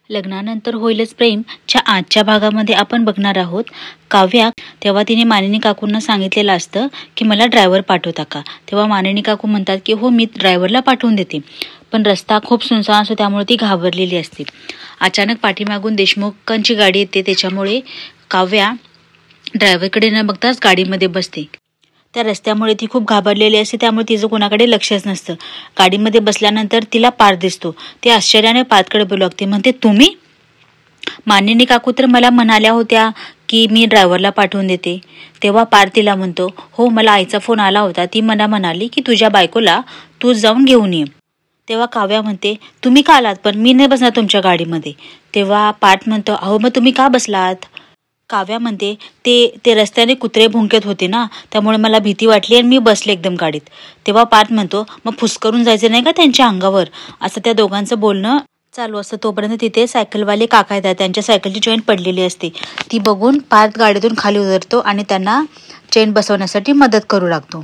लग्नानंतर होईलच प्रेमच्या आजच्या भागामध्ये आपण बघणार आहोत काव्या तेव्हा तिने मानिनी काकूंना सांगितलेलं असतं की मला ड्रायव्हर पाठवता का। तेव्हा मानिनी काकू म्हणतात की हो मी ड्रायव्हरला पाठवून देते, पण रस्ता खूप सुनसान असतो त्यामुळे ती घाबरलेली असते। अचानक पाठीमागून देशमुखांची गाडी येते, त्याच्यामुळे काव्या ड्रायव्हरकडे न बघताच गाडीमध्ये बसते। त्या रस्त्यामुळे ती खूप घाबरलेली असते, त्यामुळे तिचं कोणाकडे लक्षच नसतं। गाडीमध्ये बसल्यानंतर तिला पार्थ दिसतो। ती आश्चर्याने पार्थकडे बोलू लागते, म्हणते तुम्ही? मानिनी काकू तर मला म्हणाल्या होत्या की मी ड्रायव्हरला पाठवून देते। तेव्हा पार्थ तिला म्हणतो हो मला आईचा फोन आला होता, ती मला म्हणाली की तुझ्या बायकोला तू जाऊन घेऊन ये। तेव्हा काव्या म्हणते तुम्ही का आलात, पण मी नाही बसणार तुमच्या गाडीमध्ये। तेव्हा पार्थ म्हणतो अहो मग तुम्ही का बसलात। काव्या म्हणते ते रस्त्याने कुत्रे भुंकत होते ना, त्यामुळे मला भीती वाटली आणि मी बसले एकदम गाडीत। तेव्हा पार्थ म्हणतो मग फुसकरून जायचं नाही का त्यांच्या अंगावर। असं त्या दोघांचं बोलणं चालू असतं। तोपर्यंत तिथे सायकलवाले काका येतात, त्यांच्या सायकलची चेन पडलेली असते। ती बघून पार्थ गाडीतून खाली उतरतो आणि त्यांना चेन बसवण्यासाठी मदत करू लागतो।